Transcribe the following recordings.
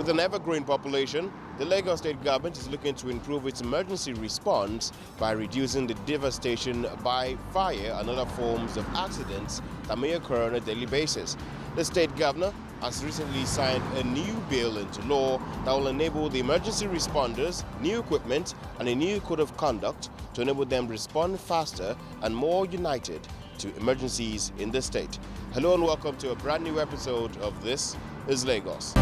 With an ever-growing population, the Lagos State government is looking to improve its emergency response by reducing the devastation by fire and other forms of accidents that may occur on a daily basis. The state governor has recently signed a new bill into law that will enable the emergency responders new equipment and a new code of conduct to enable them respond faster and more united to emergencies in the state. Hello and welcome to a brand new episode of This is Lagos.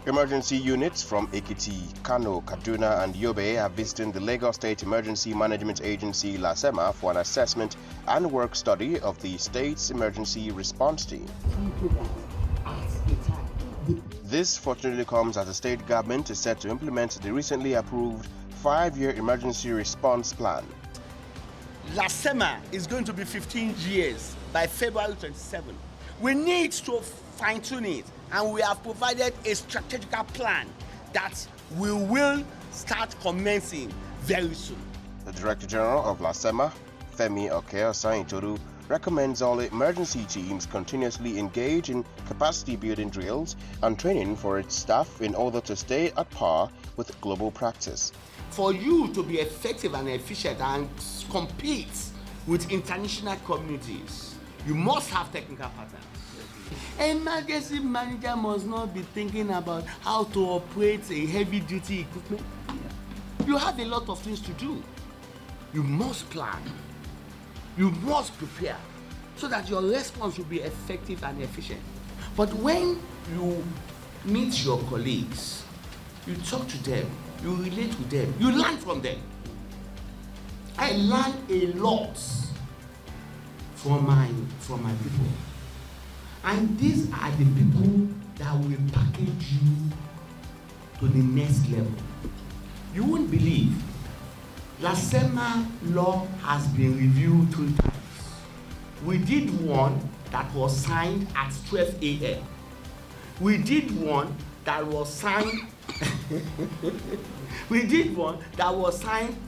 Emergency units from Ekiti, Kano, Kaduna and Yobe are visiting the Lagos State Emergency Management Agency LASEMA for an assessment and work study of the state's emergency response team. This fortunately comes as the state government is set to implement the recently approved 5-year emergency response plan. LASEMA is going to be 15 years by February 27. We need to fine-tune it, and we have provided a strategical plan that we will start commencing very soon. The Director General of LASEMA, Femi Okeosaintoru, recommends all emergency teams continuously engage in capacity building drills and training for its staff in order to stay at par with global practice. For you to be effective and efficient and compete with international communities, you must have technical partners. Emergency manager must not be thinking about how to operate a heavy-duty equipment. You have a lot of things to do. You must plan. You must prepare so that your response will be effective and efficient. But when you meet your colleagues, you talk to them, you relate with them, you learn from them. I learned a lot from my people. And these are the people that will package you to the next level. You won't believe, LASEMA law has been reviewed 3 times. We did one that was signed at 12 a.m. We did one that was signed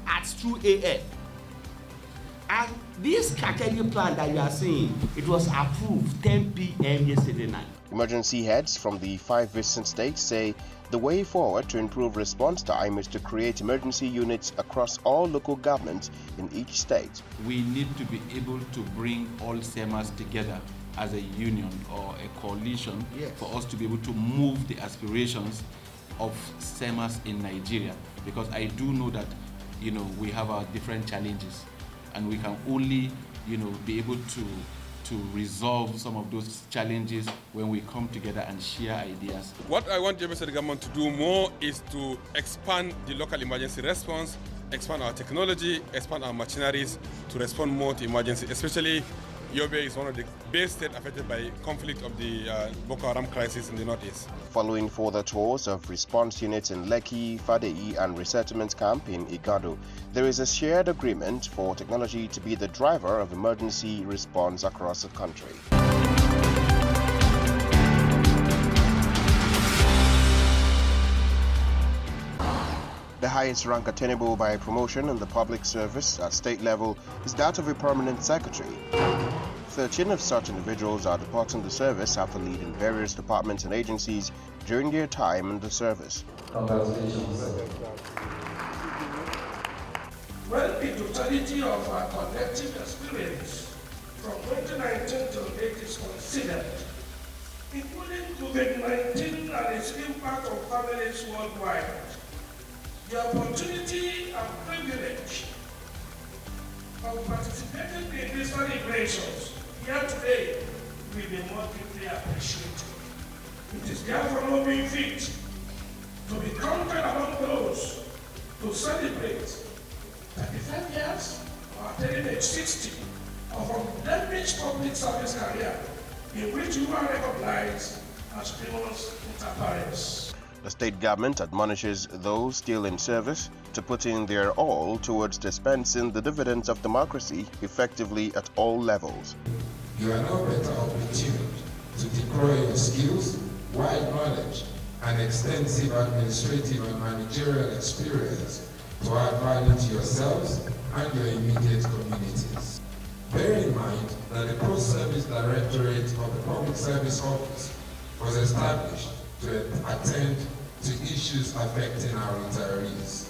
at 2 a.m. And this strategic plan that you are seeing, it was approved 10 p.m. yesterday night. Emergency heads from the 5 visiting states say the way forward to improve response time is to create emergency units across all local governments in each state. We need to be able to bring all SEMAs together as a union or a coalition, yes, for us to be able to move the aspirations of SEMAs in Nigeria. Because I do know that, we have our different challenges, and we can only, be able to resolve some of those challenges when we come together and share ideas. What I want the government to do more is to expand the local emergency response, expand our technology, expand our machineries to respond more to emergency. Especially Yobe is one of the best states affected by conflict of the Boko Haram crisis in the northeast. Following further tours of response units in Lekki, Fadei and resettlement camp in Igado, there is a shared agreement for technology to be the driver of emergency response across the country. The highest rank attainable by promotion in the public service at state level is that of a permanent secretary. 13 of such individuals are departing the service after leading various departments and agencies during their time in the service. Congratulations. When the totality of our collective experience from 2019 to date is considered, including COVID-19 and its impact on families worldwide, the opportunity and privilege of participating in these celebrations here today will be more deeply appreciated. It is therefore no mean feat to be counted among those to celebrate 35 years or attaining age 60 of undamaged public service career in which you are recognized as primus inter pares. The state government admonishes those still in service to put in their all towards dispensing the dividends of democracy effectively at all levels. You are no better opportunity to deploy your skills, wide knowledge, and extensive administrative and managerial experience to add value to yourselves and your immediate communities. Bear in mind that the Post-Service Directorate of the Public Service Office was established to attend to issues affecting our retirees.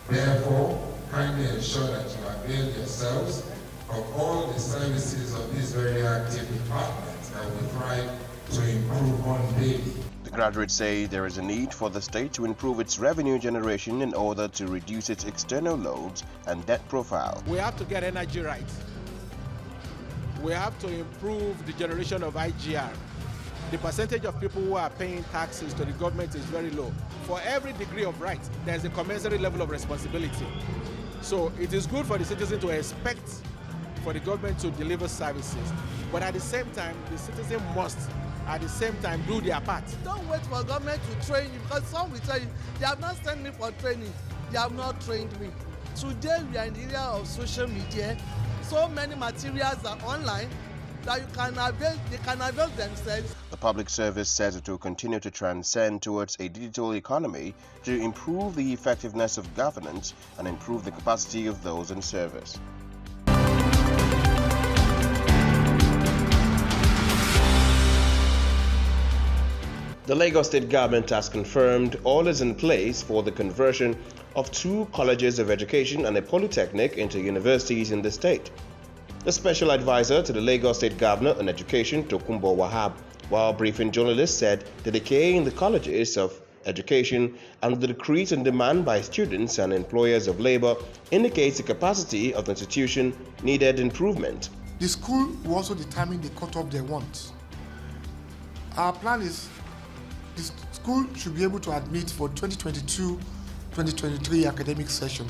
Therefore, kindly ensure that you avail yourselves of all the services of this very active department that we try to improve on daily. The graduates say there is a need for the state to improve its revenue generation in order to reduce its external loans and debt profile. We have to get energy right. We have to improve the generation of IGR. The percentage of people who are paying taxes to the government is very low. For every degree of right, there's a commensurate level of responsibility. So it is good for the citizen to expect for the government to deliver services. But at the same time, the citizen must, at the same time, do their part. Don't wait for government to train you, because some will tell you, they have not sent me for training, they have not trained me. Today we are in the era of social media. So many materials are online that they can avail themselves. The public service says it will continue to transcend towards a digital economy to improve the effectiveness of governance and improve the capacity of those in service. The Lagos State government has confirmed all is in place for the conversion of 2 colleges of education and a polytechnic into universities in the state. The special advisor to the Lagos State Governor on Education, Tokunbo Wahab, while briefing journalists, said the decay in the colleges of education and the decrease in demand by students and employers of labor indicates the capacity of the institution needed improvement. The school will also determine the cutoff they want. Our plan is the school should be able to admit for 2022-2023 academic session.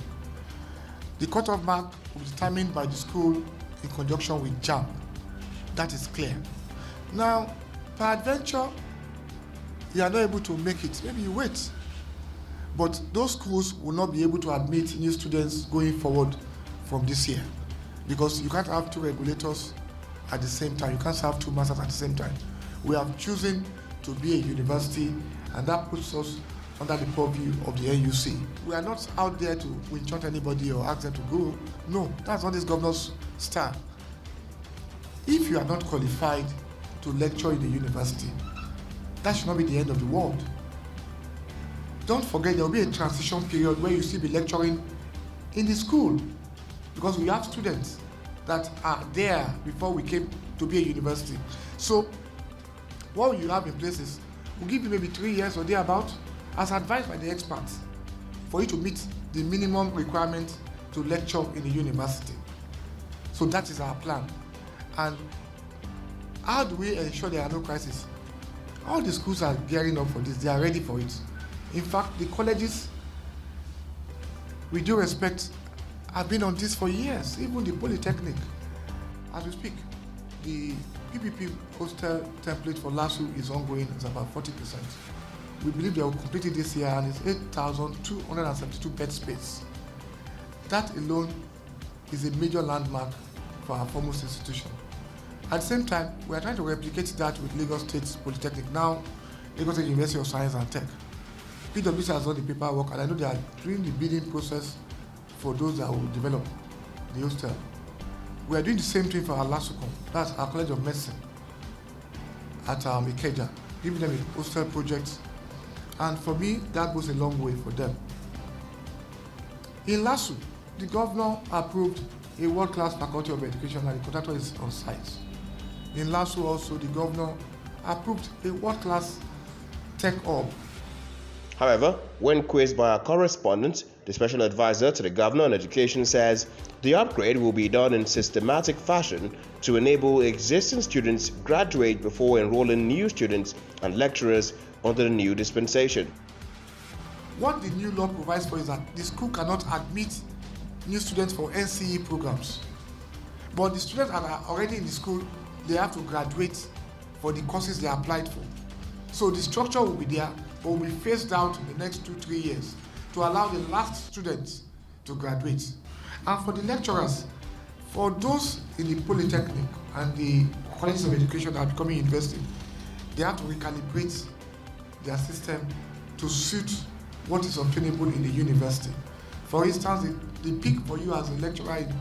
The cutoff mark will be determined by the school in conjunction with JAMB. That is clear. Now, peradventure, you are not able to make it, maybe you wait. But those schools will not be able to admit new students going forward from this year, because you can't have 2 regulators at the same time. You can't have 2 masters at the same time. We have chosen to be a university, and that puts us under the purview of the NUC. We are not out there to enchant anybody or ask them to go. No, that's not this governor's style. If you are not qualified to lecture in the university, that should not be the end of the world. Don't forget, there will be a transition period where you still be lecturing in the school, because we have students that are there before we came to be a university. So what you have in place is, we'll give you maybe 3 years or thereabout, as advised by the experts, for you to meet the minimum requirement to lecture in the university. So that is our plan. And how do we ensure there are no crises? All the schools are gearing up for this. They are ready for it. In fact, the colleges, with due respect, have been on this for years, even the Polytechnic. As we speak, the PPP hostel template for LASU is ongoing. It's about 40%. We believe they will complete it this year, and it's 8,272 bed space. That alone is a major landmark for our foremost institution. At the same time, we are trying to replicate that with Lagos State Polytechnic, now Lagos State University of Science and Tech. PwC has done the paperwork, and I know they are doing the bidding process for those that will develop the hostel. We are doing the same thing for our LASUCOM, that's our College of Medicine at Ikeja, giving them a hostel project. And for me, that goes a long way for them. In LASU, the governor approved a world-class faculty of education, and the contractor is on site. In LASU also, the governor approved a world-class tech hub. However, when quizzed by our correspondent, the special advisor to the governor on education says the upgrade will be done in systematic fashion to enable existing students graduate before enrolling new students and lecturers under the new dispensation. What the new law provides for is that the school cannot admit new students for NCE programs. But the students that are already in the school, they have to graduate for the courses they applied for. So the structure will be there, but will be phased out in the next 2-3 years to allow the last students to graduate. And for the lecturers, for those in the Polytechnic and the colleges of education that are becoming university, they have to recalibrate their system to suit what is obtainable in the university. For instance, the peak for you as a lecturer in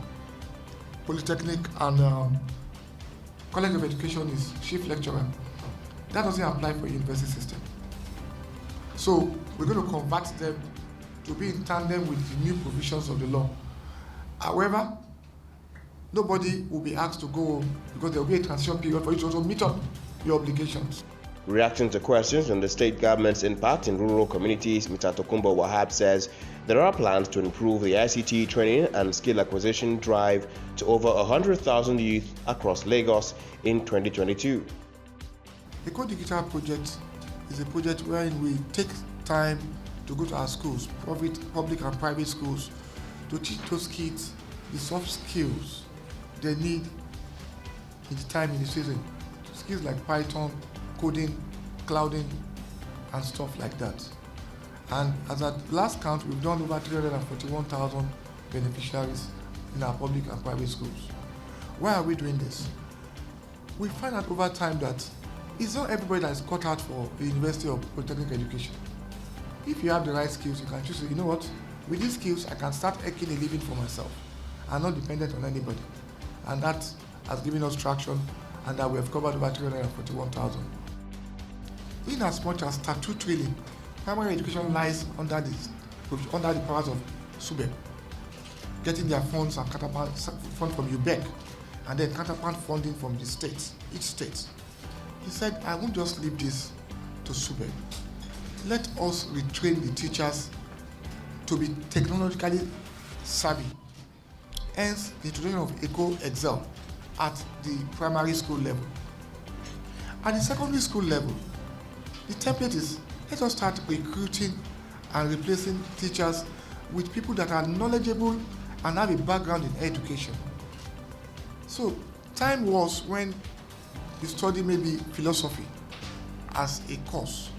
Polytechnic and College of Education is chief lecturer. That doesn't apply for university system. So we're going to convert them to be in tandem with the new provisions of the law. However, nobody will be asked to go home because there will be a transition period for you to also meet up your obligations. Reacting to questions on the state government's impact in rural communities, Mr. Tokumbo Wahab says there are plans to improve the ICT training and skill acquisition drive to over 100,000 youth across Lagos in 2022. The Code Digital project is a project wherein we take time to go to our schools, public and private schools, to teach those kids the soft skills they need in the time in the season. Skills like Python, coding, clouding, and stuff like that. And as at last count, we've done over 341,000 beneficiaries in our public and private schools. Why are we doing this? We find out over time that it's not everybody that is cut out for the University of Polytechnic Education. If you have the right skills, you can choose, you know what, with these skills, I can start earning a living for myself. I'm not dependent on anybody. And that has given us traction, and that we have covered over 341,000. In as much as statutorily, primary education lies under the powers of SUBEB, getting their funds and counterpart fund from UBEC, and then counterpart funding from the states, each state. He said, I won't just leave this to SUBEB. Let us retrain the teachers to be technologically savvy. Hence, the introduction of Eco Excel at the primary school level. At the secondary school level, the template is, let us start recruiting and replacing teachers with people that are knowledgeable and have a background in education. So, time was when you study maybe philosophy as a course.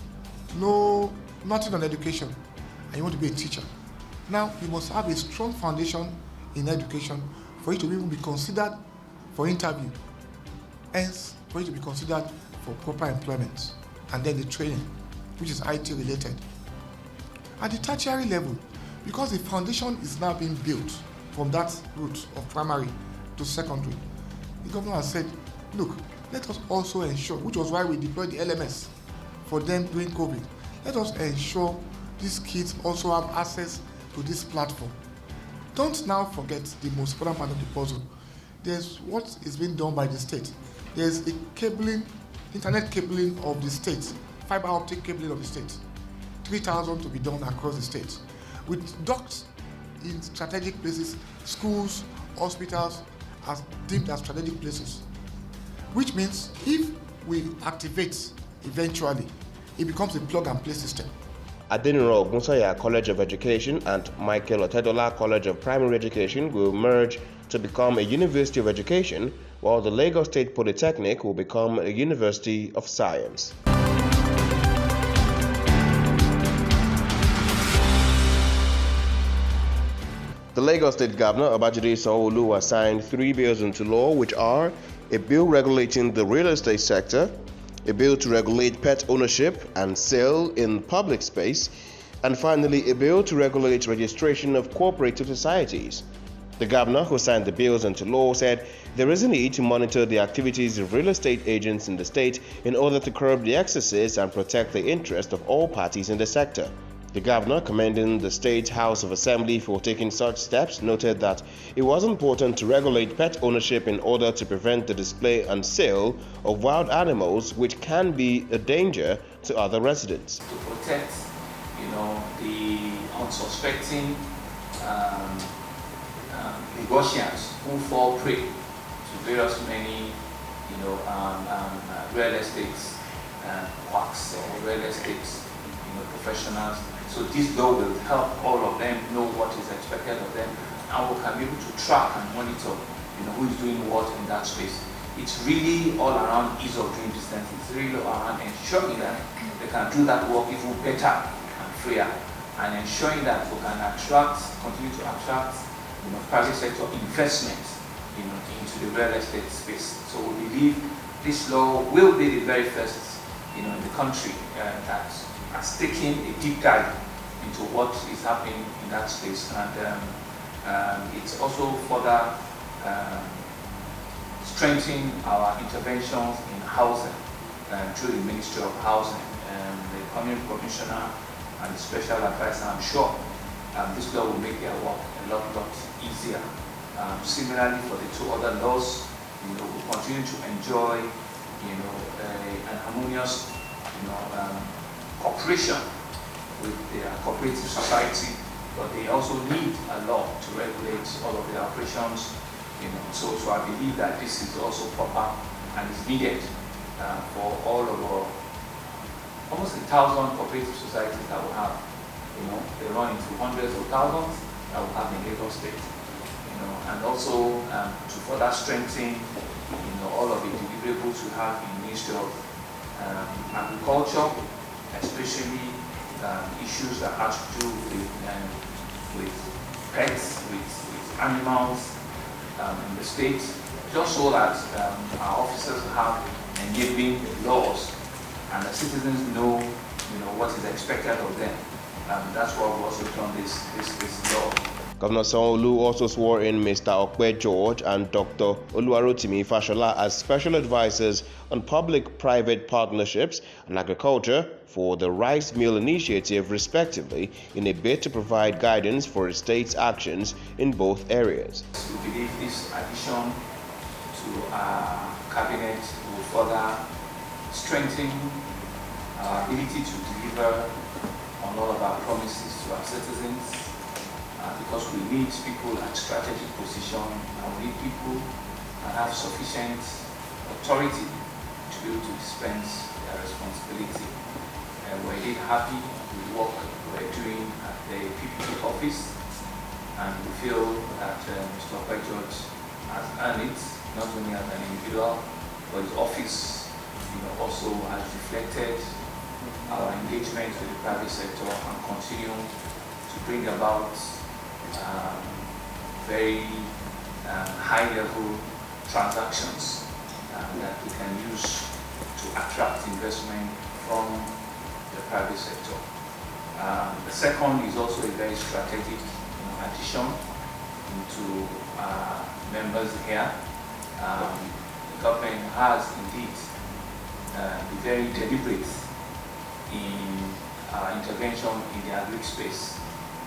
No, nothing on education, and you want to be a teacher. Now, you must have a strong foundation in education for you to even be considered for interview. Hence, for you to be considered for proper employment. And then the training, which is IT related. At the tertiary level, because the foundation is now being built from that route of primary to secondary, the governor has said, look, let us also ensure, which was why we deployed the LMS for them during COVID, let us ensure these kids also have access to this platform. Don't now forget the most important part of the puzzle. There's what is being done by the state. There's a cabling, internet cabling of the state, fiber optic cabling of the state. 3,000 to be done across the state. With ducts in strategic places, schools, hospitals are deemed as strategic places. Which means if we activate eventually, it becomes a plug and play system. Adeniro Ogunsanya College of Education and Michael Otedola College of Primary Education will merge to become a University of Education, while the Lagos State Polytechnic will become a University of Science. The Lagos State Governor, Babajide Sanwo-Olu, has signed 3 bills into law, which are a bill regulating the real estate sector, a bill to regulate pet ownership and sale in public space, and finally a bill to regulate registration of cooperative societies. The governor, who signed the bills into law, said there is a need to monitor the activities of real estate agents in the state in order to curb the excesses and protect the interest of all parties in the sector. The governor, commending the State House of Assembly for taking such steps, noted that it was important to regulate pet ownership in order to prevent the display and sale of wild animals, which can be a danger to other residents. To protect, the unsuspecting Lagosians who fall prey to various many, real estate quacks or real estate, professionals. So this law will help all of them know what is expected of them, and we can be able to track and monitor, who is doing what in that space. It's really all around ease of doing business. It's really all around ensuring that they can do that work even better and freer, and ensuring that we can continue to attract, private sector investment, into the real estate space. So we believe this law will be the very first, in the country that has taken a deep dive into what is happening in that space, and it's also further strengthen our interventions in housing through the Ministry of Housing and the Community Commissioner and the Special Advisor. I'm sure this law will make their work a lot easier. Similarly, for the two other laws, we continue to enjoy, an harmonious, cooperation with the cooperative society, but they also need a law to regulate all of their operations. So I believe that this is also proper and is needed for all of our almost 1,000 cooperative societies that we have. They run into hundreds of thousands that we have in Lagos State. And also to further strengthen, all of the deliverables we have in the Ministry of Agriculture, especially issues that have to do with pets, with animals in the state, just so that our officers have enabling laws and the citizens know, what is expected of them. That's why we've also done this law. Governor Sanwo-Olu also swore in Mr. Okpe George and Dr. Oluwarotimi Fashola as special advisors on public-private partnerships and agriculture for the Rice Mill Initiative, respectively, in a bid to provide guidance for the state's actions in both areas. We believe this addition to our cabinet will further strengthen our ability to deliver on all of our promises to our citizens. Because we need people at strategic position, and we need people that have sufficient authority to be able to dispense their responsibility. And we're indeed happy with the work we're doing at the PPP office, and we feel that Mr. Okpe George has earned it, not only as an individual, but his office also has reflected our engagement with the private sector and continue to bring about very high-level transactions that we can use to attract investment from the private sector. The second is also a very strategic addition into members here. The government has indeed been very deliberate in intervention in the agri space.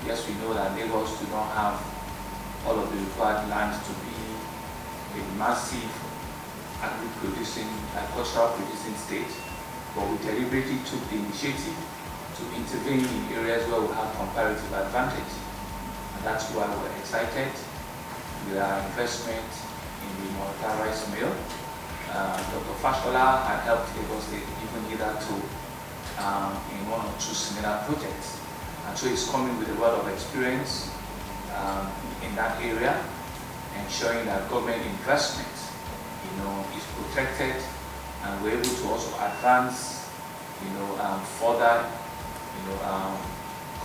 Yes, we know that Lagos do not have all of the required lands to be a massive agricultural producing state, but we deliberately took the initiative to intervene in areas where we have comparative advantage. And that's why we're excited with our investment in the Morata rice mill. Dr. Fashola had helped Lagos State even hitherto in one or two similar projects. And so he's coming with a lot of experience in that area, ensuring that government investment, is protected, and we're able to also advance, further,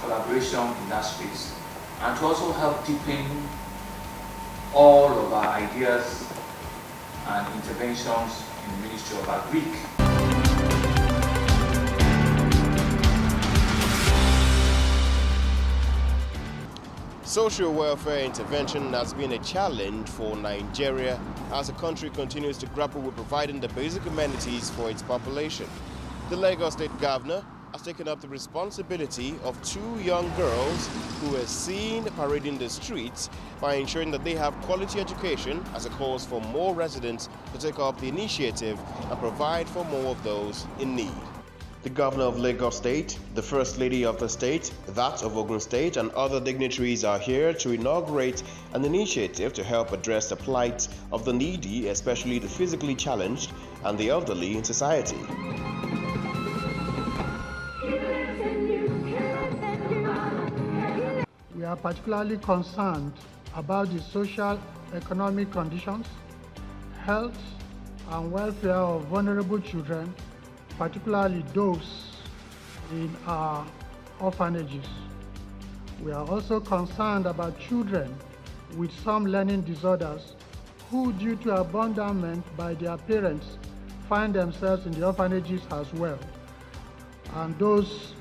collaboration in that space, and to also help deepen all of our ideas and interventions in the Ministry of Agriculture. Social welfare intervention has been a challenge for Nigeria as the country continues to grapple with providing the basic amenities for its population. The Lagos State Governor has taken up the responsibility of two young girls who were seen parading the streets by ensuring that they have quality education as a cause for more residents to take up the initiative and provide for more of those in need. The Governor of Lagos State, the First Lady of the state, that of Ogun State, and other dignitaries are here to inaugurate an initiative to help address the plight of the needy, especially the physically challenged and the elderly in society. We are particularly concerned about the social, economic conditions, health, and welfare of vulnerable children, particularly those in our orphanages. We are also concerned about children with some learning disorders who, due to abandonment by their parents, find themselves in the orphanages as well, and those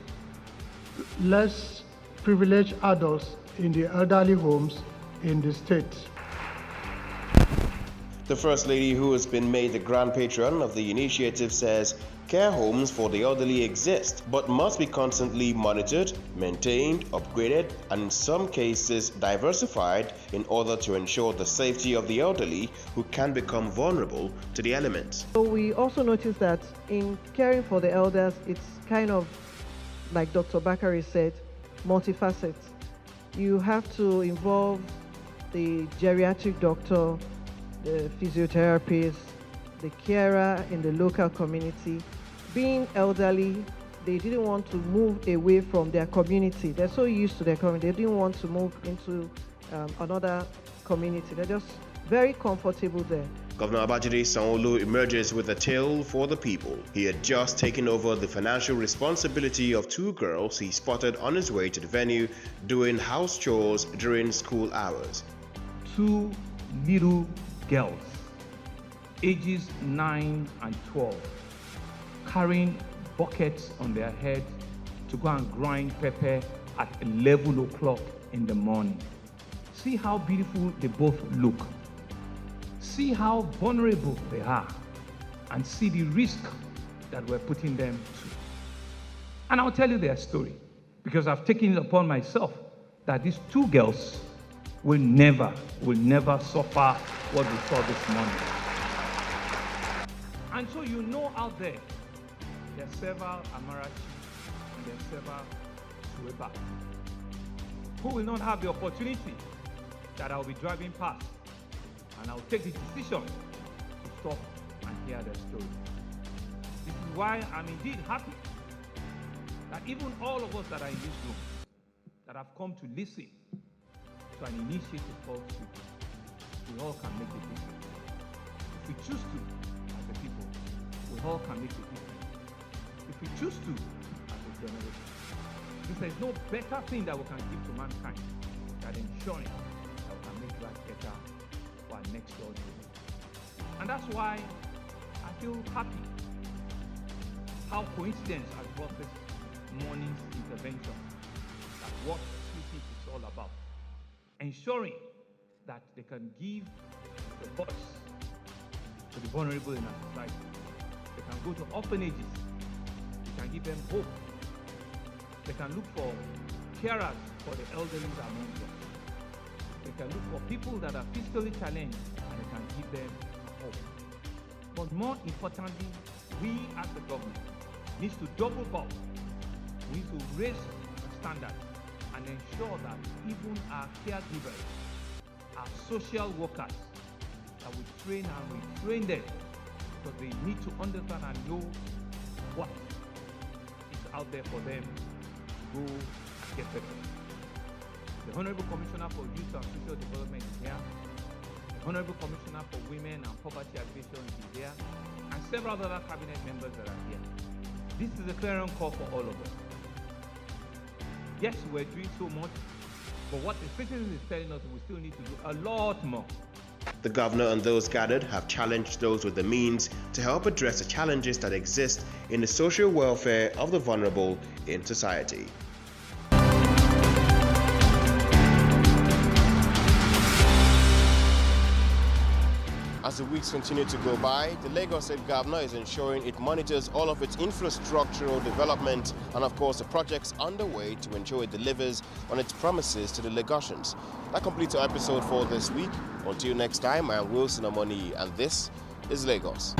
less privileged adults in the elderly homes in the state. The First Lady, who has been made the grand patron of the initiative, says care homes for the elderly exist, but must be constantly monitored, maintained, upgraded, and in some cases diversified in order to ensure the safety of the elderly who can become vulnerable to the elements. So we also noticed that in caring for the elders, it's kind of, like Dr. Bakari said, multifaceted. You have to involve the geriatric doctor, the physiotherapist, the carer in the local community. Being elderly, they didn't want to move away from their community. They're so used to their community, they didn't want to move into another community. They're just very comfortable there. Governor Babajide Sanwo-Olu emerges with a tale for the people. He had just taken over the financial responsibility of two girls he spotted on his way to the venue doing house chores during school hours. Two little girls, ages 9 and 12, carrying buckets on their head to go and grind pepper at 11 o'clock in the morning. See how beautiful they both look. See how vulnerable they are, and see the risk that we're putting them to. And I'll tell you their story, because I've taken it upon myself that these two girls will never suffer what we saw this morning. And so you know out there are several Amarachi and there are several Sueba who will not have the opportunity that I'll be driving past, and I'll take the decision to stop and hear their story. This is why I'm indeed happy that even all of us that are in this room that have come to listen to an initiative called Super, we all can make a difference. If we choose to, as a people, we all can make a difference. If we choose to, as a generation, because there's no better thing that we can give to mankind than ensuring that we can make life better for our next door neighbor. And that's why I feel happy how coincidence has brought this morning's intervention, that what CC is all about. Ensuring that they can give the voice to the vulnerable in our society. They can go to orphanages. They can give them hope. They can look for carers for the elderly among us. They can look for people that are physically challenged, and they can give them hope. But more importantly, we as the government need to double down. We need to raise the standards and ensure that even our caregivers, our social workers, that we train them, because they need to understand and know what is out there for them to go and get better. The Honorable Commissioner for Youth and Social Development is here. The Honorable Commissioner for Women and Poverty Alleviation is here, and several other cabinet members that are here. This is a clarion call for all of us. Yes, we're doing so much, but what the citizen is telling us, we still need to do a lot more. The governor and those gathered have challenged those with the means to help address the challenges that exist in the social welfare of the vulnerable in society. As the weeks continue to go by, the Lagos State Governor is ensuring it monitors all of its infrastructural development and, of course, the projects underway to ensure it delivers on its promises to the Lagosians. That completes our episode for this week. Until next time, I am Wilson Amoni, and this is Lagos.